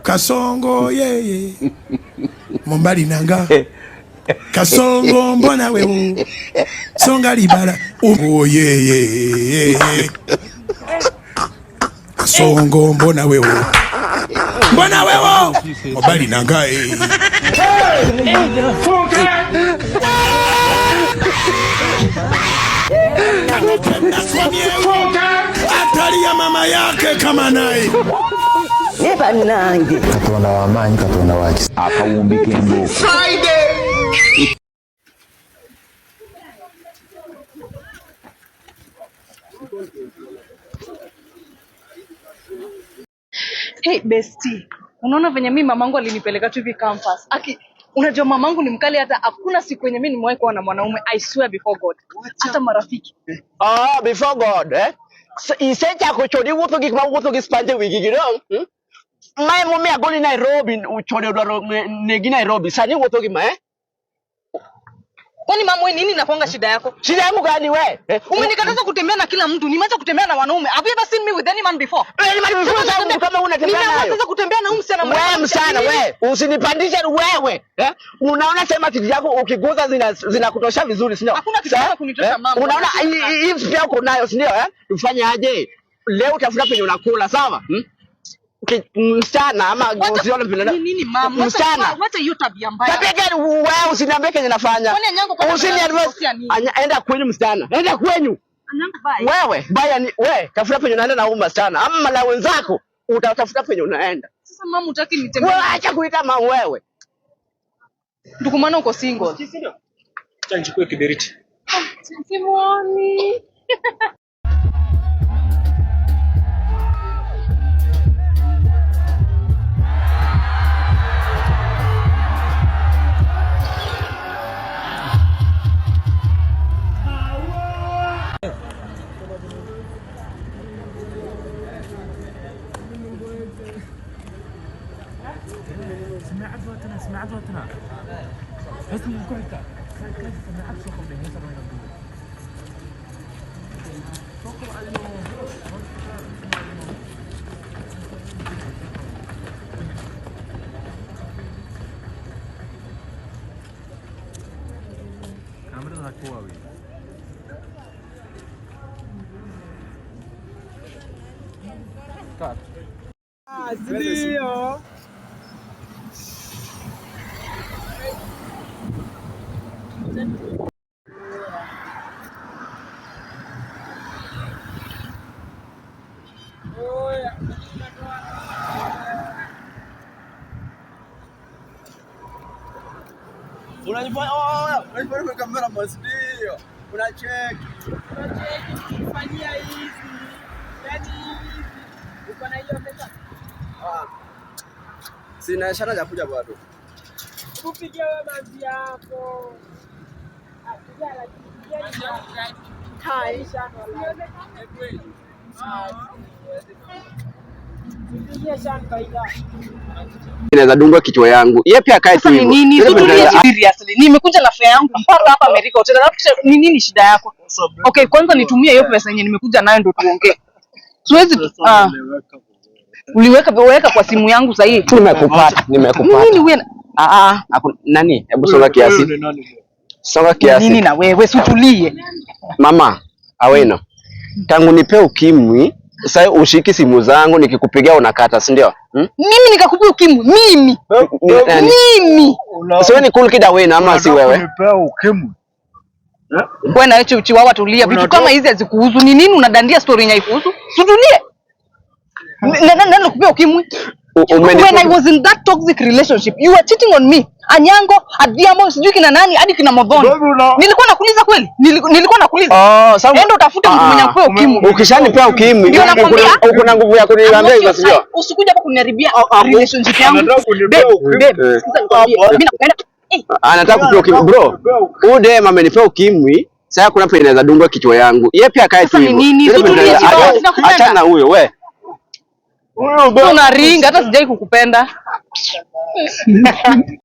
Kasongo yeye Mombali nanga Kasongo mbona wewe Songa libala oh yeye Kasongo mbona wewe Mombali nanga Atali ya mama yake kama naye Eba nange Katonda wamanyi Katonda waki akawumbika emboko Hey bestie, unaona venye mimi mamangu alinipeleka tu hivi campus. Unajua mamangu ni mkali, hata hakuna siku yenye mimi nimewahi kuwa na mwanaume, I swear before God. Hata marafiki. before God isecha kuchodi wuto gik ma wuto gi spanje wigi gino mai mo me agoni Nairobi uchode dwaro negi Nairobi sani wuto gi ma Kwani mama nini nakuanga shida yako? Shida yangu gani we? Umenikataza kutembea na kila mtu, nimeacha kutembea na wanaume. Have you ever seen me with any man before? Any man before sababu kama unatembea nayo. Nimeanza kutembea na msichana wewe msana wewe. Usinipandishe wewe. Unaona sema titi yako ukiguza zinakutosha vizuri sio? Hakuna kitu cha kunitosha mama. Unaona hii pia uko nayo sio Tufanye aje? Leo utafuta penye unakula sawa? Msichana ama usione vile nini mama msichana wacha hiyo tabia mbaya. Tabia gani wewe usiniambie kenye nafanya. Enda kwenyu msichana. Enda kwenyu. Wewe baya ni wewe tafuta penye unaenda na huyu msichana ama na wenzako utatafuta penye unaenda. Sasa mama utaki nitembee. Wewe acha kuita mama wewe. Ndugu maana uko single. Acha nichukue kiberiti. Simuoni. سمعت وقتنا حسن الكحكة سمعت شو قبل هيك كاميرا كواوي كات Ndio. Unajifanya kamera ndio. Unacheki. Fanyia hivi. Yaani hivi. Uko na hiyo pesa? Sina ishara ya kuja bado. Kupigia wewe mazi yako. Kaisha inaweza dungwa kichwa yangu. Yeye pia kae tu hivyo. Nini? Seriously. Nimekuja na fare yangu mpaka hapa Amerika. Ni nini shida yako? Okay, kwanza nitumie hiyo pesa yenyewe nimekuja nayo ndio tuongee. Siwezi uliweka kwa simu yangu sasa hivi. Nimekupata. Nini wewe? Nani? Hebu songa kiasi. Songa kiasi. Nini na wewe utulie. Mama, Aweno. Tangu nipe ukimwi, sasa ushiki simu zangu nikikupigia unakata, si ndio? Mimi nikakupia ukimwi? Mimi. Sio ni cool kid Aweno ama si wewe? Nipe ukimwi. Wewe na hicho chiwawa tulia. Vitu kama hizi hazikuhusu. Ni nini unadandia story yenye haikuhusu? Tutulie. Nani nakupia ukimwi? When I was in that toxic relationship, you were cheating on me. Anyango, Adiamo, sijui kina nani, hadi kina Modhoni. Nilikuwa nakuuliza kweli? Nilikuwa nakuuliza. Enda utafute mtu mwenye akupea ukimwi. Ukishanipea ukimwi, uko na nguvu ya kuniambia hivyo sio? Usikuja hapa kuniharibia relationship yangu. Anataka kupea ukimwi, bro. Huyu dem amenipea ukimwi, sasa kuna pesa inaweza dungwa kichwa yangu. Yeye pia kae tu hivyo. Acha na huyo wewe. Unaringa hata sijai kukupenda.